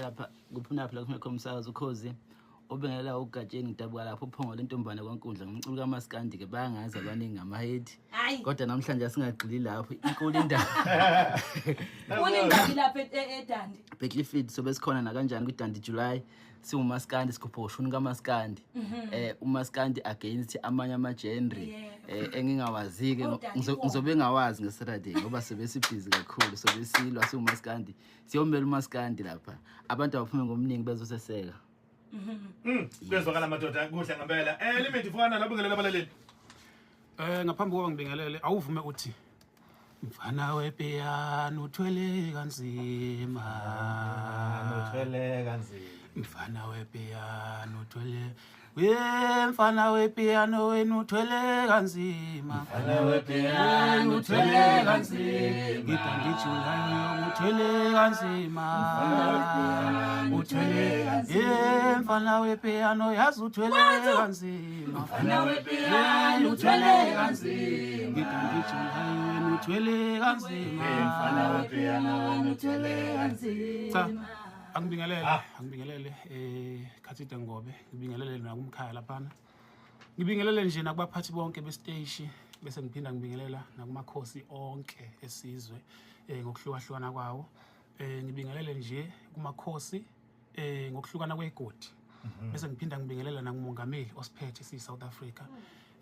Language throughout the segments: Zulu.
lapha kuphuna phela kumekho umsakazo ukhozi obengelela ugatsheni ngidabuka lapho uphongo lentombane kwaNkundla ngumculo kaMaskandi ke bayangazi abaningi ngamahead kodwa namhlanje asingagxili lapho inkulu indaba uningabi lapha eDandi Beklifit so besikhona na kanjani kwiDandi July siuMaskandi sikhupha ushuni kaMaskandi uMaskandi against amanye ama-genre engingawazi ke ngizobe ngawazi ngeSaturday ngoba sebesibhizi kakhulu so besilwa siuMaskandi siyomela uMaskandi lapha abantu abaphume ngomningi bezoseseka bezwakala madoda kuhle ngempela limit fana labingelela abalaleli ngaphambi kokuba ngibingelele awuvume uthi mfana wepiano uthwele kanzima mfana wepiano uthwele mfana wepiano wenu uthwele kanzima mfana wepiano uthwele kanzima ngiDandi July uthwele kanzima uthwele mfana wepiano yazi uthwele kanzima mfana wepiano uthwele kanzima ngiDandi July uthwele kanzima mfana wepiano wenu uthwele kanzima angibingelele Khathide Ngobe ngibingelele nakumkhaya laphana ngibingelele nje nakubaphathi bonke besiteshi bese ngiphinda ngibingelela nakumakhosi onke esizwe ngokuhlukahlukana kwawo ngibingelele nje kumakhosi ngokuhlukana kwegodi bese ngiphinda ngibingelela nakumongameli osiphethe siSouth Africa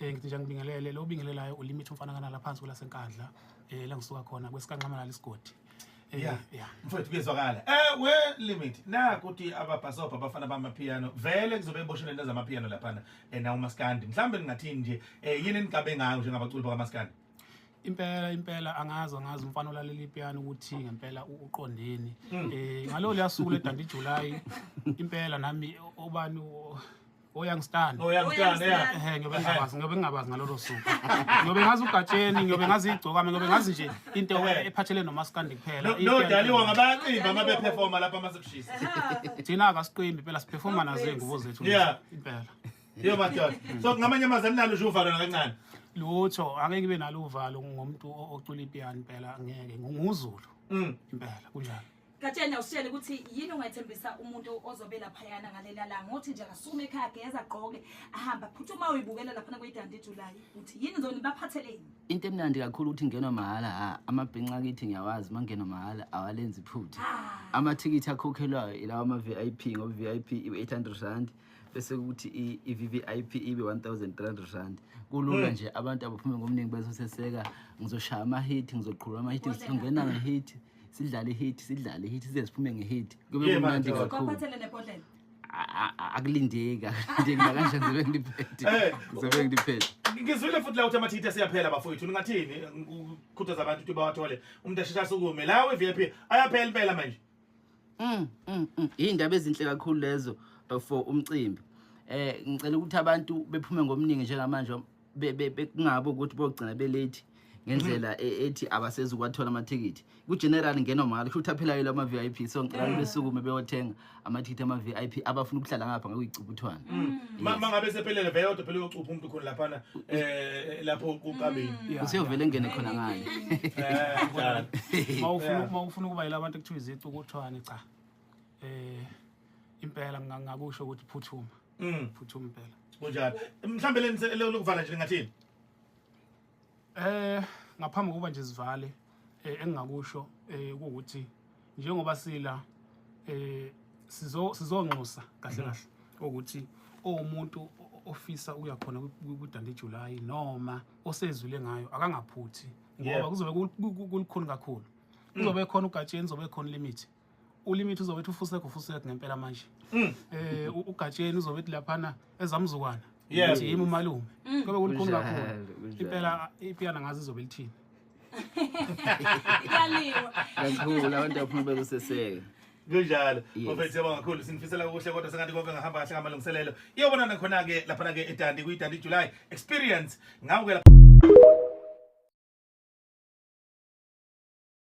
ngithi nje ngibingelele lo bingelelayo uLimit umfana kana laphansi kula senkandla la ngisuka khona kwesikanqamala lesigodi mfowethu kuyezwakala we Limit nakuthi ababhasobha abafana bamapiano vele kuzobe eboshoneni nezamapiano laphana na uMaskandi mhlambe ningathini nje yini enigabe ngayo njengabaculi bakaMaskandi impela angazi umfana olalela ipiano ukuthi ngempela uqondeni ngalo liyasuku leDandi July impela nami obani oyoungstand ngiyobe ngingabazi ngalolo suku ngiyobe ngazi ugatsheni ngiyobe ngazi igcokame ngiyobe ngazi nje into ephathelene noMaskandi kuphela nodaliwa ngabaqimba ama beperforma lapha masekushisa thina akasiqimbi phela siperforma nazengubo zethu impela madoda so ngamanye amazwi nalo nje uvalo nakancane lutho angeke ngibe nalo uvalo ngomuntu ocula ipiano impela angeke nginguzulu impela kunjalo Katsheni usitshele ukuthi yini ungayithembisa umuntu ozobe laphayana ngalela la ngothi nje akasume ekhaya ageza agqoke ahamba phuthuma uyibukela lapha kweDandi July uthi yini nzoni baphatheleni into emnandi kakhulu ukuthi ngenwa mahala amabhinqa kithi ngiyawazi mangenwa mahala awalenzi iphutha amathikithi akhokhelwayo ilawa ama-VIP ngoba VIP ibe 800 rand bese ukuthi i-VVIP ibe 1300 kulula nje abantu abaphume ngomningi bezoseseka ngizoshaya ama-hit ngizoqhulula ama-hit ngizongena nge-hit sidlale hit size siphume ngehit kube kumnandi kakhulu kophathele nebhodlela akulindeka ngina kanjani zobe ngiphethe ngizwile futhi la uthi amathitha siyaphela bafowethu ningathini ukukhuthaza abantu ukuthi bawathole umuntu ashesha sukume la we-VIP ayaphela impela manje indaba ezinhle kakhulu lezo for umcimbi ngicela ukuthi abantu bephume ngomningi njengamanje kungabe ukuthi bogcina belate ngendlela ethi abasezi ukwathola amathikithi ku general ngeno mali kusho uthaphela yilo ama VIP so ngicela besukume beyothenga amathikithi ama VIP abafuna ukuhlala ngapha ngakuyicubuthwana mangabe sephelele veyodwa phela uyocupha umuntu khona laphana lapho uqabeni usiyovela ngene khona ngale mawufuna ukuba yilabantu ekuthiwa izicubuthwane cha impela ngakusho ukuthi phuthuma impela kunjalo mhlambe lokuvala nje ngathini ngaphambi kokuba nje sivale engingakusho ukuthi njengoba sila sizonxusa kahle ukuthi umuntu ofisa uya khona kwiDandi July noma osezwile ngayo akangaphuthi ngoba kuzobe kulikhulu kakhulu kuzobe khona ugatsheni kuzobe khona Limit uLimit uzobe ethi ufuseke ngempela manje ugatsheni uzobe ethi laphana ezamzukwana uthi yimi umalume kube kulikhulu kakhulu impela ipiano ngazi izobe lithini ikaliwa kakhulu abantu abaphume bezoseseka kunjalo mfethu siyabonga kakhulu sinifisela kuhle kodwa sengathi konke ngahamba kahle ngamalungiselelo iyobonana khona ke lapha ke eDandi kwiDandi July experience ngawe